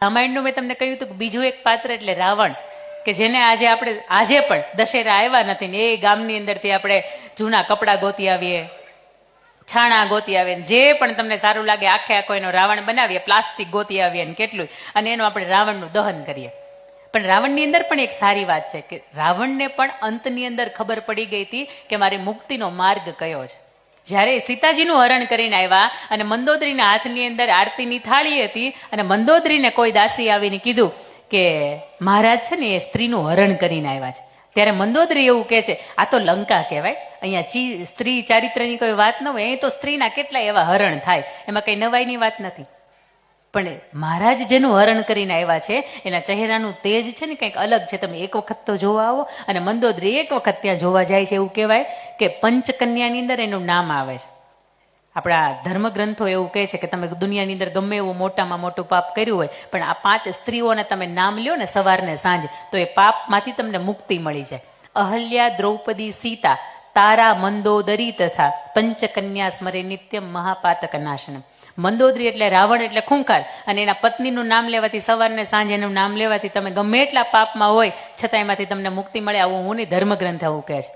રામાયણનું મેં તમને કહ્યું હતું કે બીજું એક પાત્ર એટલે રાવણ, કે જેને આજે પણ દશેરા આવ્યા નથી ને એ ગામની અંદરથી આપણે જૂના કપડાં ગોતી આવીએ, છાણા ગોતી આવીએ, જે પણ તમને સારું લાગે આખે આખો એનો રાવણ બનાવીએ, પ્લાસ્ટિક ગોતી આવીએ ને કેટલું, અને એનું આપણે રાવણનું દહન કરીએ. પણ રાવણની અંદર પણ એક સારી વાત છે કે રાવણને પણ અંતની અંદર ખબર પડી ગઈ હતી કે મારે મુક્તિનો માર્ગ કયો છે. જ્યારે સીતાજીનું હરણ કરીને આવ્યા અને મંદોદરીના હાથની અંદર આરતીની થાળી હતી અને મંદોદરીને કોઈ દાસી આવીને કીધું કે મહારાજ છે ને એ સ્ત્રીનું હરણ કરીને આવ્યા છે, ત્યારે મંદોદરી એવું કહે છે આ તો લંકા કહેવાય, અહીંયા સ્ત્રી ચારિત્રની કોઈ વાત ન હોય, અહીં તો સ્ત્રીના કેટલા એવા હરણ થાય, એમાં કઈ નવાઈની વાત નથી. પણ મહારાજ જેનું હરણ કરીને આવ્યા છે એના ચહેરાનું તેજ છે ને કંઈક અલગ છે. તમે એક વખત તો જોવા આવો. અને મંદોદરી એક વખત ત્યાં જોવા જાય છે. એવું કહેવાય કે પંચકન્યાની અંદર એનું નામ આવે છે. આપણા ધર્મગ્રંથો એવું કહે છે કે તમે દુનિયાની અંદર ગમે એવું મોટામાં મોટું પાપ કર્યું હોય પણ આ 5 સ્ત્રીઓને તમે નામ લ્યો ને સવારને સાંજ, તો એ પાપમાંથી તમને મુક્તિ મળી જાય. અહલ્યા, દ્રૌપદી, સીતા, તારા, મંદોદરી તથા પંચકન્યા સ્મરે નિત્યમ મહાપાતક નાશનમ. મંદોદરી એટલે રાવણ એટલે ખૂંખાર, અને એના પત્નીનું નામ લેવાથી, સવારને સાંજ એનું નામ લેવાથી તમે ગમે એટલા પાપમાં હોય છતાં એમાંથી તમને મુક્તિ મળે, આવું હું નહીં ધર્મગ્રંથ એવું કહે છે.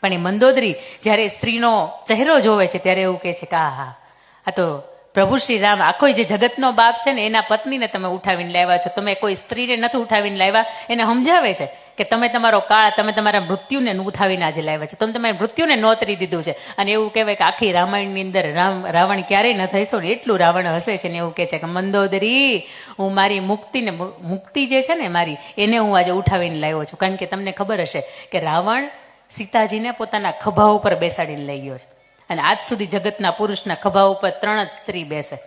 પણ એ મંદોદરી જ્યારે સ્ત્રીનો ચહેરો જોવે છે ત્યારે એવું કહે છે કે આ તો પ્રભુ શ્રી રામ, આખો જે જગતનો બાપ છે ને એના પત્નીને તમે ઉઠાવીને લાવ્યા છો. તમે કોઈ સ્ત્રીને નથી ઉઠાવીને લાવ્યા, એને સમજાવે છે કે તમે તમારો કાળ, તમે તમારા મૃત્યુને ઉઠાવીને આજે લાવ્યા છે, તમે તમારા મૃત્યુને નોતરી દીધું છે. અને એવું કહેવાય કે આખી રામાયણની અંદર રાવણ ક્યારેય ન થઈશો ને એટલું રાવણ હસે છે ને એવું કહે છે કે મંદોદરી, હું મારી મુક્તિ જે છે ને મારી, એને હું આજે ઉઠાવીને લાવ્યો છું. કારણ કે તમને ખબર હશે કે રાવણ સીતાજીને પોતાના ખભા ઉપર બેસાડીને લઈ ગયો છે. અને આજ સુધી જગતના પુરુષના ખભા ઉપર 3 જ સ્ત્રી બેસે.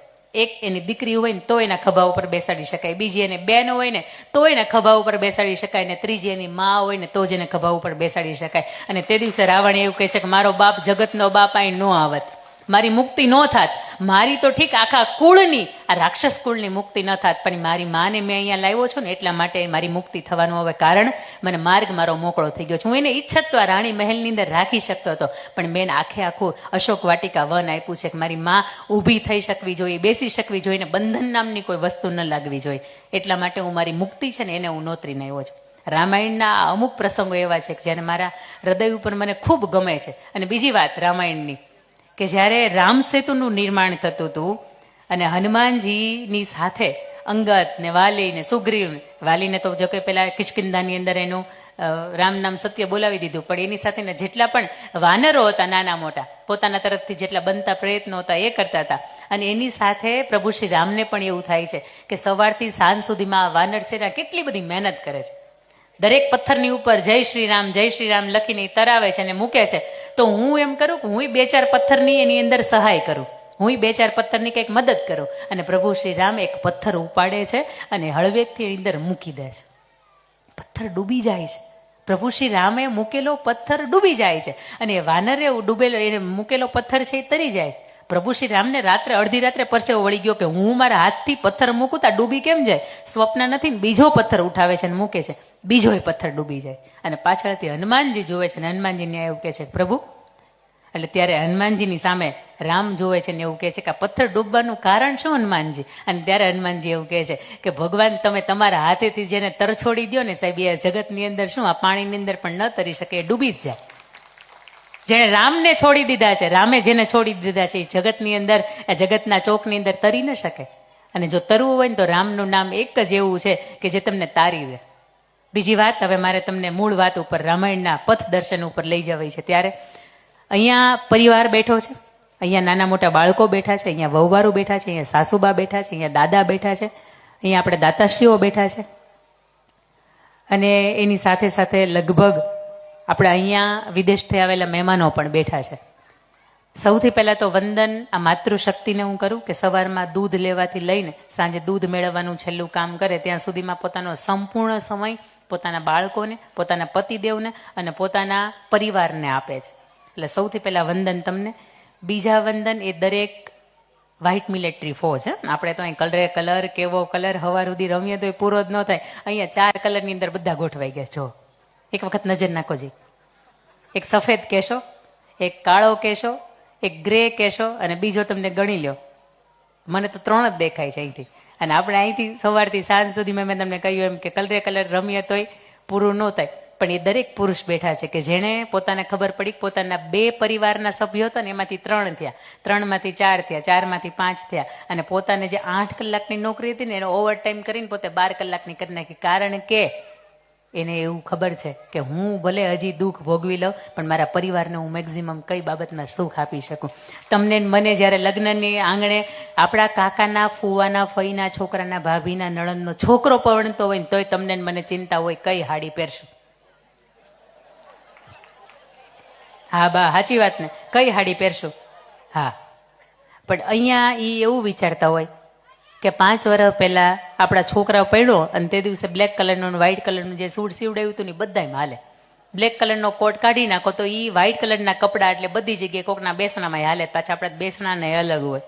એક એની દીકરી હોય ને તો એના ખભા ઉપર બેસાડી શકાય, બીજી એને બેન હોય ને તો એના ખભા ઉપર બેસાડી શકાય, ને ત્રીજી એની માં હોય ને તો જ એને ખભા ઉપર બેસાડી શકાય. અને તે દિવસે રાવણ એવું કહે છે કે મારો બાપ જગતનો બાપ અહીં ન આવત, મારી મુક્તિ ન થાત, મારી તો ઠીક આખા કુળની, આ રાક્ષસ કુળની મુક્તિ ન થાત, પણ મારી માને મેં અહીંયા લાવ્યો છું ને એટલા માટે મારી મુક્તિ થવાનું હવે કારણ, મને માર્ગ મારો મોકળો થઈ ગયો છે. હું એને ઈચ્છત તો આ રાણી મહેલની અંદર રાખી શકતો હતો, પણ મેં આખે આખું અશોક વાટિકા વન આપ્યું છે કે મારી માં ઊભી થઈ શકવી જોઈએ, બેસી શકવી જોઈએ, ને બંધન નામની કોઈ વસ્તુ ન લાગવી જોઈએ. એટલા માટે હું મારી મુક્તિ છે ને એને હું નોતરીને આવ્યો છું. રામાયણના અમુક પ્રસંગો એવા છે કે જેને મારા હૃદય ઉપર મને ખૂબ ગમે છે. અને બીજી વાત રામાયણની, કે જ્યારે રામ સેતુનું નિર્માણ થતું હતું અને હનુમાનજીની સાથે અંગદ ને વાલી ને સુગ્રીવ, વાલીને તો જો કે પેલા કિષ્કિંધાની અંદર એનું રામ નામ સત્ય બોલાવી દીધું, પણ એની સાથે જેટલા પણ વાનરો હતા નાના મોટા, પોતાના તરફથી જેટલા બનતા પ્રયત્નો હતા એ કરતા હતા. અને એની સાથે પ્રભુ શ્રી રામને પણ એવું થાય છે કે સવારથી સાંજ સુધીમાં વાનર સેના કેટલી બધી મહેનત કરે છે. દરેક પથ્થરની ઉપર જય શ્રી રામ લખીને તરાવે છે અને મૂકે છે. તો હું એમ કરું કે હું 2-4 પથ્થરની એની અંદર સહાય કરું, હું 2-4 પથ્થરની કંઈક મદદ કરું. અને પ્રભુ શ્રી રામ એક પથ્થર ઉપાડે છે અને હળવેકથી એની અંદર મૂકી દે છે. પથ્થર ડૂબી જાય છે. પ્રભુ શ્રી રામે મૂકેલો પથ્થર ડૂબી જાય છે અને વાનરે ડૂબેલો એને મૂકેલો પથ્થર છે એ તરી જાય છે. પ્રભુ શ્રી રામને અડધી રાત્રે પરસેવો વળી ગયો કે હું મારા હાથથી પથ્થર મૂકું તા ડૂબી કેમ જાય, સ્વપ્ન નથી ને બીજો પથ્થર ઉઠાવે છે અને મૂકે છે, બીજો પથ્થર ડૂબી જાય. અને પાછળથી હનુમાનજી જોવે છે અને હનુમાનજીને એવું કહે છે પ્રભુ, એટલે ત્યારે હનુમાનજીની સામે રામ જોવે છે ને એવું કહે છે કે આ પથ્થર ડૂબવાનું કારણ શું હનુમાનજી? અને ત્યારે હનુમાનજી એવું કહે છે કે ભગવાન તમે તમારા હાથેથી જેને તરછોડી દો ને સાહેબ, એ જગતની અંદર શું આ પાણીની અંદર પણ ન તરી શકે, એ ડૂબી જ જાય. જેને રામને છોડી દીધા છે, રામે જેને છોડી દીધા છે એ જગતની અંદર, જગતના ચોકની અંદર તરી ન શકે. અને જો તરવું હોય ને તો રામનું નામ એક જ એવું છે કે જે તમને તારી દે. બીજી વાત, હવે મારે તમને મૂળ વાત ઉપર, રામાયણના પથ દર્શન ઉપર લઈ જવાય છે. ત્યારે અહીંયા પરિવાર બેઠો છે, અહીંયા નાના મોટા બાળકો બેઠા છે, અહીંયા વહુવારો બેઠા છે, અહીંયા સાસુબા બેઠા છે, અહીંયા દાદા બેઠા છે, અહીંયા આપણે દાતાશ્રીઓ બેઠા છે, અને એની સાથે સાથે લગભગ આપણે અહીંયા વિદેશથી આવેલા મહેમાનો પણ બેઠા છે. સૌથી પહેલા તો વંદન આ માતૃશક્તિને હું કરું કે સવારમાં દૂધ લેવાથી લઈને સાંજે દૂધ મેળવવાનું છેલ્લું કામ કરે ત્યાં સુધીમાં પોતાનો સંપૂર્ણ સમય પોતાના બાળકોને, પોતાના પતિદેવને અને પોતાના પરિવારને આપે છે. એટલે સૌથી પહેલા વંદન તમને. બીજા વંદન એ દરેક વ્હાઇટ મિલિટરી ફોજ. આપણે તો અહીં કલર કેવો કલર, હવાર સુધી રમીએ તો એ પૂરો જ ન થાય. અહીંયા 4 કલરની અંદર બધા ગોઠવાઈ ગયા. જો એક વખત નજર નાખો જી, એક સફેદ કેશો, એક કાળો કેશો, એક ગ્રે કેશો, અને બીજો તમને ગણી લ્યો, મને તો 3 જ દેખાય છે અહીંથી. અને આપણે અહીંથી સવારથી સાંજ સુધી મેં તમને કહ્યું એમ કે કલરે કલર રમીએ તોય પૂરું ન થાય. પણ એ દરેક પુરુષ બેઠા છે કે જેણે પોતાને ખબર પડી પોતાના 2 પરિવારના સભ્યો હતા ને એમાંથી 3 થયા, 3માંથી 4 થયા, 4માંથી 5 થયા, અને પોતાને જે 8 કલાકની નોકરી હતી ને એનો ઓવર ટાઈમ કરીને પોતે 12 કલાકની કરી નાખી. કારણ કે એને એવું ખબર છે કે હું ભલે હજી દુઃખ ભોગવી લઉં પણ મારા પરિવારને હું મેક્ઝિમમ કઈ બાબતમાં સુખ આપી શકું. તમને મને જ્યારે લગ્નની આંગણે આપણા કાકાના, ફુવાના, ફઈના છોકરાના, ભાભીના, નણંદનો છોકરો પરણતો હોય ને તોય તમને મને ચિંતા હોય કઈ હાડી પહેરશું. હા બા સાચી વાત ને, કઈ હાડી પહેરશું. હા, પણ અહીંયા ઈ એવું વિચારતા હોય કે 5 વર્ષ પહેલા આપણા છોકરા પડ્યો અને તે દિવસે બ્લેક કલરનું વ્હાઇટ કલરનું જે સૂટ સીવડાવ્યું હતું ને બધામાં હાલે. બ્લેક કલરનો કોટ કાઢી નાખો તો એ વ્હાઇટ કલરના કપડા એટલે બધી જગ્યાએ કોકના બેસણામાં હાલે. પાછા આપણા બેસણાના અલગ હોય,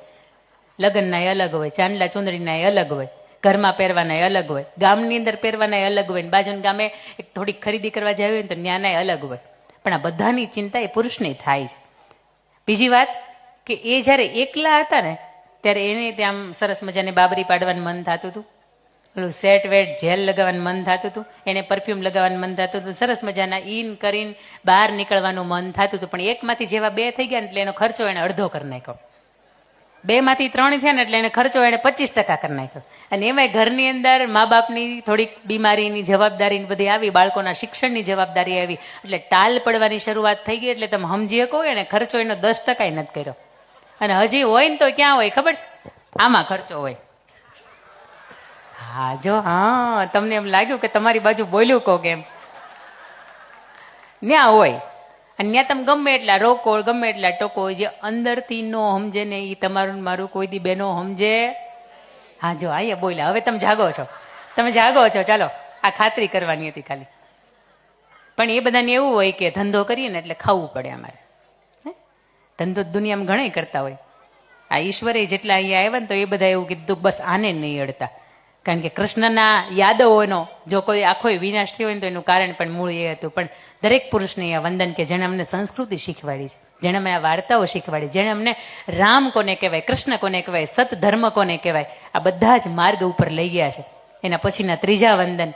લગ્નના અલગ હોય, ચાંદલા ચુંદડીના અલગ હોય, ઘરમાં પહેરવાના અલગ હોય, ગામની અંદર પહેરવાના અલગ હોય, બાજુના ગામે થોડીક ખરીદી કરવા જાય હોય ને તો ન્યાના અલગ હોય. પણ આ બધાની ચિંતા એ પુરુષને થાય છે. બીજી વાત કે એ જ્યારે એકલા હતા ને ત્યારે એને ત્યાં સરસ મજાની બાબરી પાડવાનું મન થતું હતું, પેલું સેટ વેટ જેલ લગાવવાનું મન થતું હતું, એને પરફ્યુમ લગાવવાનું મન થતું હતું, સરસ મજાના ઇન કરીને બહાર નીકળવાનું મન થતું હતું. પણ એકમાંથી જેવા 2 થઈ ગયા ને એટલે એનો ખર્ચો એને અડધો કરી નાખ્યો. 2માંથી 3 થયા ને એટલે એને ખર્ચો એને 25% કરી નાખ્યો. અને એમાંય ઘરની અંદર મા બાપની થોડીક બીમારીની જવાબદારી બધી આવી, બાળકોના શિક્ષણની જવાબદારી આવી, એટલે ટાલ પડવાની શરૂઆત થઈ ગઈ. એટલે તમે સમજી શકો એને ખર્ચો એનો 10% નથી કર્યો. અને હજી હોય ને તો ક્યાં હોય ખબર છે? આમાં ખર્ચો હોય. હા જો, હા તમને એમ લાગ્યું કે તમારી બાજુ બોલ્યું કહો કેમ, ન્યા હોય. અને ત્યાં તમે ગમે એટલા રોકો, ગમે એટલા ટોકો, જે અંદરથી નો સમજે ને એ તમારું મારું કોઈ દી બેનો સમજે. હા જો અહીંયા બોલ્યા, હવે તમે જાગો છો, તમે જાગો છો. ચાલો આ ખાતરી કરવાની હતી ખાલી. પણ એ બધાને એવું હોય કે ધંધો કરીએ ને એટલે ખાવું પડે અમારે. ધંધો દુનિયામાં ઘણા કરતા હોય. આ ઈશ્વરે જેટલા અહીંયા આવ્યા ને તો એ બધા એવું કીધું બસ આને નહીં અડતા. કારણ કે કૃષ્ણના યાદવોનો જો કોઈ આખો વિનાશ થયો હોય તો એનું કારણ પણ મૂળ એ હતું. પણ દરેક પુરુષને આ વંદન કે જેણે અમને સંસ્કૃતિ શીખવાડી છે, જેણે અમને આ વાર્તાઓ શીખવાડી, જેણે અમને રામ કોને કહેવાય, કૃષ્ણ કોને કહેવાય, સત ધર્મ કોને કહેવાય, આ બધા જ માર્ગ ઉપર લઈ ગયા છે. એના પછીના 3જા વંદન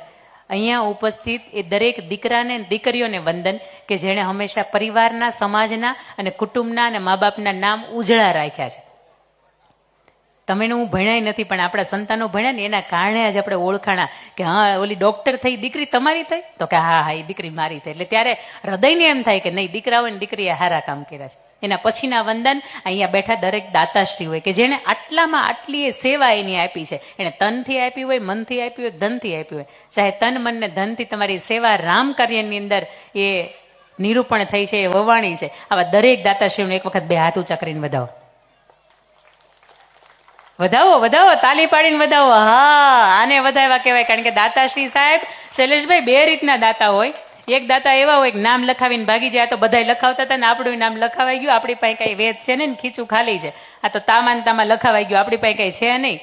અહીંયા ઉપસ્થિત એ દરેક દીકરાને દીકરીઓને વંદન કે જેણે હંમેશા પરિવારના, સમાજના અને કુટુંબના અને મા બાપના નામ ઉજળા રાખ્યા છે. તમે હું ભણાય નથી પણ આપણા સંતાનો ભણ્યા ને એના કારણે જ આપણે ઓળખાણા કે હા ઓલી ડોક્ટર થઈ દીકરી તમારી થઈ, તો કે હા હા એ દીકરી મારી થઈ. એટલે ત્યારે હૃદયને એમ થાય કે નહીં દીકરાઓ ને દીકરીએ હારા કામ કર્યા છે. એના પછીના વંદન અહીંયા બેઠા દરેક દાતાશ્રી હોય કે જેને આટલામાં આટલી એ સેવા એની આપી છે. એને તનથી આપી હોય, મનથી આપી હોય, ધનથી આપી હોય. ચાહે તન, મન ને ધનથી તમારી સેવા રામ કાર્યની અંદર એ નિરૂપણ થઈ છે, એ વવાણી છે. આવા દરેક દાતાશ્રીઓને એક વખત 2 હાથ ઊંચા કરીને વધાવો, વધાવો, વધાવો, તાલી પાડીને વધાવો. હા આને વધારવા કહેવાય. કારણ કે દાતાશ્રી સાહેબ શૈલેષભાઈ 2 રીતના દાતા હોય. એક દાતા એવા હોય કે નામ લખાવીને ભાગી જાય. તો બધા લખાવતા હતા ને આપણું નામ લખાવાઈ ગયું, આપણી પાસે કઈ વેદ છે ને ખીચું ખાલી છે. આ તો તામાન તામાં લખાવાઈ ગયું, આપણી પાસે કઈ છે નહીં.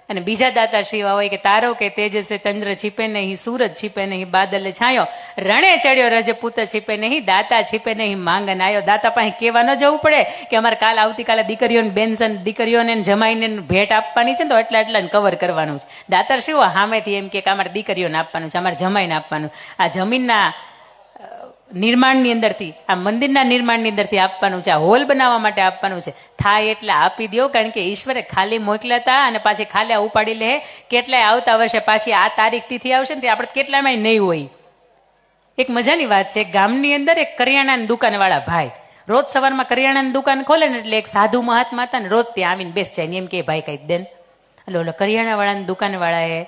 અને બીજા દાતાશ્રી એવા હોય કે તારો કે તેજસે ચંદ્ર છીપે નહીં, સૂરજ છીપે નહીં, બાદલે છાયો, રણે ચડ્યો રજપૂત છીપે નહીં, દાતા છીપે નહીં, માંગન આયો. દાતા પાસે કહેવા ન જવું પડે કે અમારે કાલ આવતીકાલે દીકરીઓને બેન્શન, દીકરીઓને જમાઈને ભેટ આપવાની છે તો એટલા એટલાને કવર કરવાનું છે. દાતાશ્રીઓ સામેથી એમ કે અમારે દીકરીઓને આપવાનું છે, અમારે જમાઈને આપવાનું. આ જમીનના નિર્માણની અંદરથી, આ મંદિરના નિર્માણની અંદરથી આપવાનું છે, આ હોલ બનાવવા માટે આપવાનું છે. થાય એટલે આપી દો. કારણ કે ઈશ્વરે ખાલી મોકલ્યા હતા અને પાછી ખાલી ઉપાડી લે. કેટલાય આવતા વર્ષે પાછી આ તારીખ તિથિ આવશે ને તે આપણે કેટલામાં નહીં હોય. એક મજાની વાત છે, ગામની અંદર એક કરિયાણાની દુકાન વાળા ભાઈ રોજ સવારમાં કરિયાણાની દુકાન ખોલે ને એટલે એક સાધુ મહાત્મા હતા ને રોજ ત્યાં આવીને બેસ જાય ને એમ કે ભાઈ કઈ દે. એટલે ઓલો કરિયાણા વાળાની દુકાન વાળાએ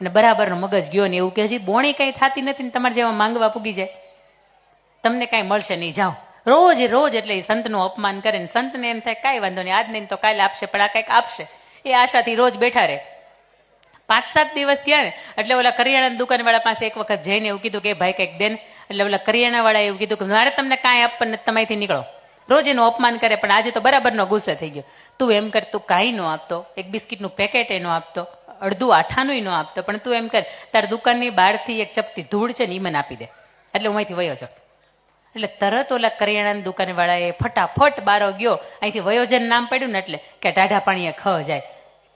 અને બરાબરનો મગજ ગયો ને એવું કે હજી બોણી કઈ થતી નથી ને તમારે જેવા માંગવા પૂગી જાય, તમને કઈ મળશે નહીં, જાઓ. રોજ રોજ એટલે એ સંતનું અપમાન કરે ને સંતને એમ થાય કાંઈ વાંધો નહીં, આજ નહીં તો કાલે આપશે, પણ આ કંઈક આપશે એ આશાથી રોજ બેઠા રહે. 5-7 દિવસ ગયા ને એટલે ઓલા કરિયાણાની દુકાન વાળા પાસે એક વખત જઈને એવું કીધું કે ભાઈ કંઈક દે. એટલે ઓલા કરિયાણા વાળા એવું કીધું કે મારે તમને કાંઈ આપવાનું નથી, તમારીથી નીકળો. રોજ એનું અપમાન કરે પણ આજે તો બરાબરનો ગુસ્સે થઈ ગયો. તું એમ કર, તું કાંઈ ન આપતો, એક બિસ્કીટનું પેકેટ એ ન આપતો, અડધું આઠાનું ન આપતો, પણ તું એમ કર તાર દુકાનની બહારથી એક ચપટી ધૂળ છે ને એ મને આપી દે એટલે હું અહીંથી વયો જાઉં. એટલે તરત ઓલા કરિયાણાની દુકાન વાળાએ ફટાફટ બારો ગયો, અહીંથી વયોજન નામ પડ્યું ને એટલે કે ટાઢા પાણીએ ખ જાય,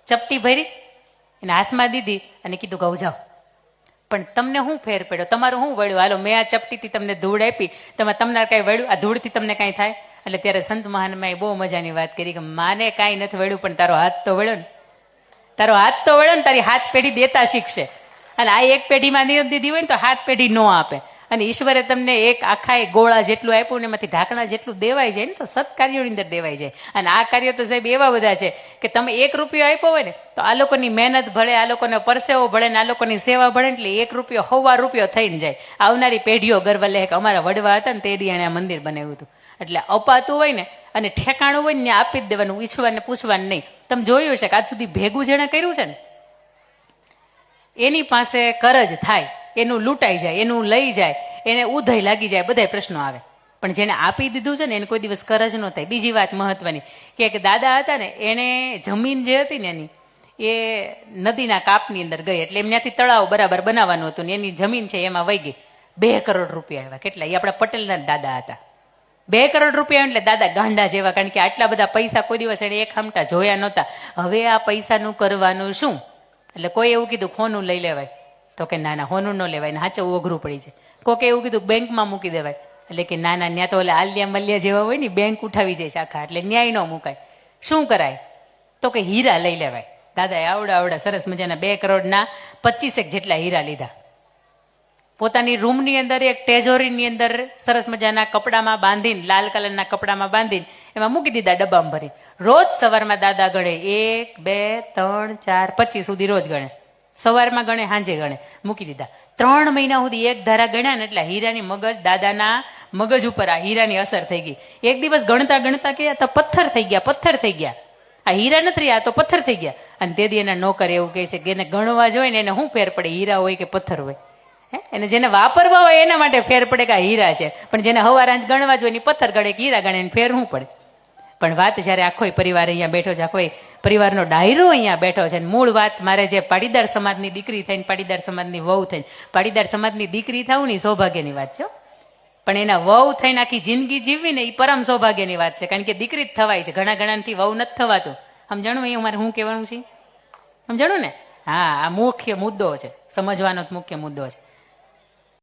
ચપટી ભરી એને હાથમાં દીધી અને કીધું ઘઉં જાઓ. પણ તમને શું ફેર પડ્યો? તમારું શું વળ્યું? હાલો, મેં આ ચપટીથી તમને ધૂળ આપી, તમને કઈ વળ્યું? આ ધૂળથી તમને કઈ થાય? એટલે ત્યારે સંત મહાત્માએ બહુ મજાની વાત કરી કે માને કાંઈ નથી વળ્યું, પણ તારો હાથ તો વળ્યો ને. તારો હાથ તો વળ્યો ને, તારી હાથ પેઢી દેતા શીખશે. અને આ એક પેઢીમાં નિયમ દીધી હોય ને તો હાથ પેઢી ન આપે. અને ઈશ્વરે તમને એક આખા ગોળા જેટલું આપ્યું ને એમાંથી ઢાંકણા જેટલું દેવાઈ જાય ને તો સત્કાર્યોની અંદર દેવાઈ જાય. અને આ કાર્યો તો સાહેબ એવા બધા છે કે તમે 1 રૂપિયો આપ્યો હોય ને તો આ લોકોની મહેનત ભળે, આ લોકોને પરસેવો ભળે ને આ લોકોની સેવા ભળે, એટલે 1 રૂપિયો 1.25 રૂપિયો થઈને જાય. આવનારી પેઢીઓ ગર્વ લે કે અમારા વડવા હતા ને તે દી એને આ મંદિર બનાવ્યું હતું. એટલે અપાતું હોય ને અને ઠેકાણું હોય ને આપી જ દેવાનું, ઈચ્છવાને પૂછવાનું નહીં. તમે જોયું છે કે આજ સુધી ભેગું જેણે કર્યું છે ને એની પાસે કરજ થાય, એનું લૂંટાઈ જાય, એનું લઈ જાય, એને ઉધઈ લાગી જાય, બધા પ્રશ્નો આવે. પણ જેને આપી દીધું છે ને એને કોઈ દિવસ કરજ ન થાય. બીજી વાત મહત્વની કે એક દાદા હતા ને, એને જમીન જે હતી ને એની એ નદીના કાપની અંદર ગઈ, એટલે એમ ત્યાંથી તળાવ બરાબર બનાવવાનું હતું ને એની જમીન છે એમાં વહી ગઈ. 2 કરોડ રૂપિયા આવ્યા. કેટલા? એ આપણા પટેલના દાદા હતા. 2 કરોડ રૂપિયા એટલે દાદા ગાંડા જેવા, કારણ કે આટલા બધા પૈસા કોઈ દિવસ એને એક હમટા જોયા નહોતા. હવે આ પૈસાનું કરવાનું શું? એટલે કોઈ એવું કીધું હોનું લઈ લેવાય, તો કે ના ના હોનું ન લેવાય, હાચવું અઘરું પડી જાય. કોકે એવું કીધું બેંકમાં મૂકી દેવાય, એટલે કે ના ના ત્યાં તો ઓલા આલિયા મલિયા જેવા હોય ને બેંક ઉઠાવી જાય શાખા, એટલે ન્યાય ન મુકાય. શું કરાય? તો કે હીરા લઈ લેવાય. દાદાએ આવડા સરસ મજાના 2 કરોડના 25 જેટલા હીરા લીધા. પોતાની રૂમની અંદર એક ટેજોરીની અંદર સરસ મજાના કપડામાં બાંધીને, લાલ કલરના કપડામાં બાંધીને એમાં મૂકી દીધા, ડબ્બામાં ભરી. રોજ સવારમાં દાદા ગણે 1, 2, 3, 4, 25 સુધી રોજ ગણે. સવારમાં ગણે, સાંજે ગણે, મૂકી દીધા. 3 મહિના સુધી એક ધારા ગણ્યા ને એટલે હીરાની મગજ, દાદાના મગજ ઉપર આ હીરાની અસર થઈ ગઈ. એક દિવસ ગણતા ગણતા ગયા તો પથ્થર થઈ ગયા. આ હીરા નથી, આ તો પથ્થર થઈ ગયા. અને તેથી એના નોકર એવું કહે છે કે એને ગણવા જોઈએ ને એને શું ફેર પડે, હીરા હોય કે પથ્થર હોય? એને જેને વાપરવા હોય એના માટે ફેર પડે કે આ હીરા છે, પણ જેને હવારાંજ ગણવા જોઈએ એની પથ્થર ગણે કે હીરા ગણે, એને ફેર શું પડે? પણ વાત જયારે આખો પરિવાર અહીંયા બેઠો છે, આખો પરિવારનો ડાયરો અહીંયા બેઠો છે, મૂળ વાત મારે જે પાટીદાર સમાજની દીકરી થઈને, પાટીદાર સમાજની વહુ થઈને, પાટીદાર સમાજની દીકરી થવું ને સૌભાગ્યની વાત છે. પણ એના વહુ થઈને આખી જિંદગી જીવવી ને એ પરમ સૌભાગ્યની વાત છે, કારણ કે દીકરી જ થવાય છે. ઘણાથી વહુ નથી થવાતું. સમજાણું અહીંયા મારે શું કહેવાનું છે? સમજાણું ને? હા, આ મુખ્ય મુદ્દો છે, સમજવાનો મુખ્ય મુદ્દો છે.